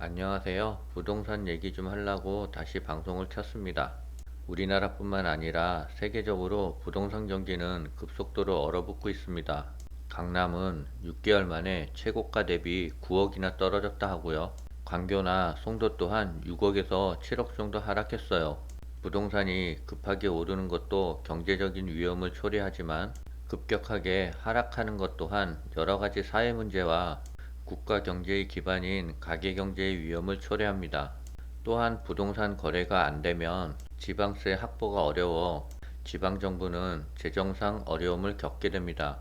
안녕하세요. 부동산 얘기 좀 하려고 다시 방송을 켰습니다. 우리나라뿐만 아니라 세계적으로 부동산 경기는 급속도로 얼어붙고 있습니다. 강남은 6개월 만에 최고가 대비 9억이나 떨어졌다 하고요. 광교나 송도 또한 6억에서 7억 정도 하락했어요. 부동산이 급하게 오르는 것도 경제적인 위험을 초래하지만 급격하게 하락하는 것 또한 여러 가지 사회 문제와 국가 경제의 기반인 가계 경제의 위험을 초래합니다. 또한 부동산 거래가 안 되면 지방세 확보가 어려워 지방정부는 재정상 어려움을 겪게 됩니다.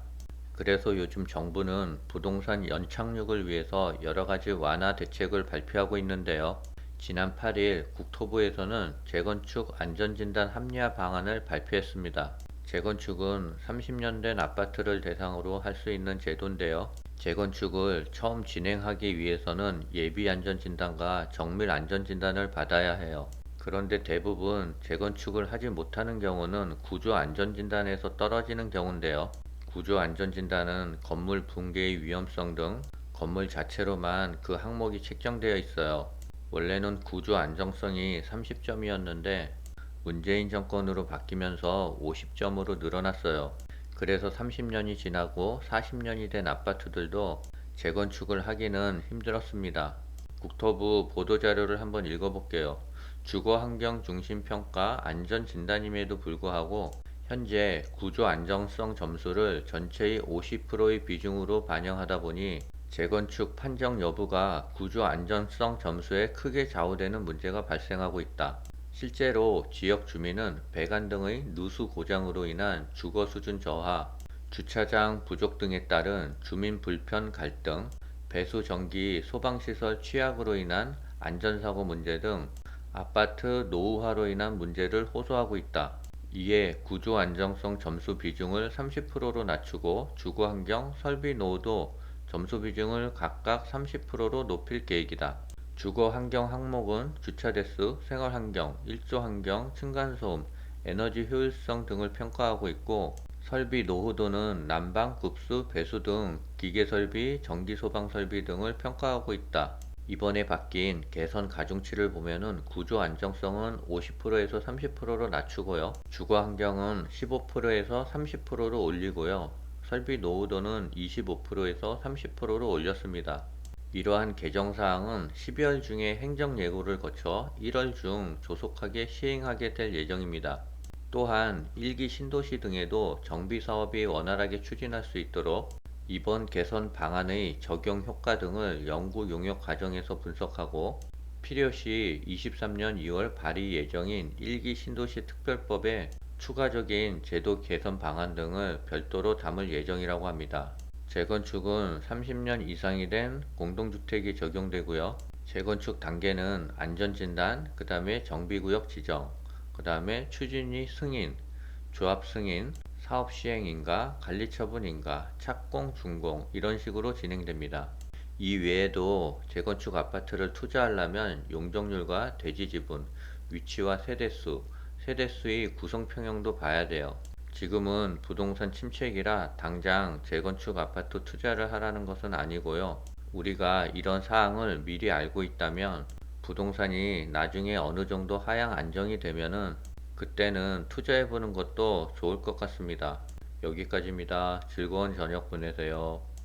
그래서 요즘 정부는 부동산 연착륙을 위해서 여러 가지 완화 대책을 발표하고 있는데요. 지난 8일 국토부에서는 재건축 안전진단 합리화 방안을 발표했습니다. 재건축은 30년 된 아파트를 대상으로 할 수 있는 제도인데요. 재건축을 처음 진행하기 위해서는 예비안전진단과 정밀안전진단을 받아야 해요. 그런데 대부분 재건축을 하지 못하는 경우는 구조안전진단에서 떨어지는 경우인데요. 구조안전진단은 건물 붕괴의 위험성 등 건물 자체로만 그 항목이 책정되어 있어요. 원래는 구조 안정성이 30점이었는데 문재인 정권으로 바뀌면서 50점으로 늘어났어요. 그래서 30년이 지나고 40년이 된 아파트들도 재건축을 하기는 힘들었습니다. 국토부 보도자료를 한번 읽어볼게요. 주거환경중심평가 안전진단임에도 불구하고 현재 구조 안정성 점수를 전체의 50%의 비중으로 반영하다 보니 재건축 판정 여부가 구조 안전성 점수에 크게 좌우되는 문제가 발생하고 있다. 실제로 지역 주민은 배관 등의 누수 고장으로 인한 주거 수준 저하, 주차장 부족 등에 따른 주민 불편 갈등, 배수 전기 소방시설 취약으로 인한 안전사고 문제 등 아파트 노후화로 인한 문제를 호소하고 있다. 이에 구조 안정성 점수 비중을 30%로 낮추고 주거환경 설비 노후도 점수 비중을 각각 30%로 높일 계획이다. 주거환경 항목은 주차대수, 생활환경, 일조환경, 층간소음, 에너지 효율성 등을 평가하고 있고 설비 노후도는 난방, 급수, 배수 등 기계설비, 전기소방설비 등을 평가하고 있다. 이번에 바뀐 개선 가중치를 보면은 구조 안정성은 50%에서 30%로 낮추고요. 주거 환경은 15%에서 30%로 올리고요. 설비 노후도는 25%에서 30%로 올렸습니다. 이러한 개정사항은 12월 중에 행정예고를 거쳐 1월 중 조속하게 시행하게 될 예정입니다. 또한 일기 신도시 등에도 정비사업이 원활하게 추진할 수 있도록 이번 개선 방안의 적용 효과 등을 연구 용역 과정에서 분석하고 필요시 23년 2월 발의 예정인 일기 신도시 특별법에 추가적인 제도 개선 방안 등을 별도로 담을 예정이라고 합니다. 재건축은 30년 이상이 된 공동주택이 적용되고요. 재건축 단계는 안전진단, 그 다음에 정비구역 지정, 그 다음에 추진위 승인, 조합 승인, 사업 시행인가, 관리처분인가, 착공, 준공 이런 식으로 진행됩니다. 이 외에도 재건축 아파트를 투자하려면 용적률과 대지 지분, 위치와 세대수, 세대수의 구성 평형도 봐야 돼요. 지금은 부동산 침체기라 당장 재건축 아파트 투자를 하라는 것은 아니고요. 우리가 이런 사항을 미리 알고 있다면 부동산이 나중에 어느 정도 하향 안정이 되면은 그때는 투자해 보는 것도 좋을 것 같습니다. 여기까지입니다. 즐거운 저녁 보내세요.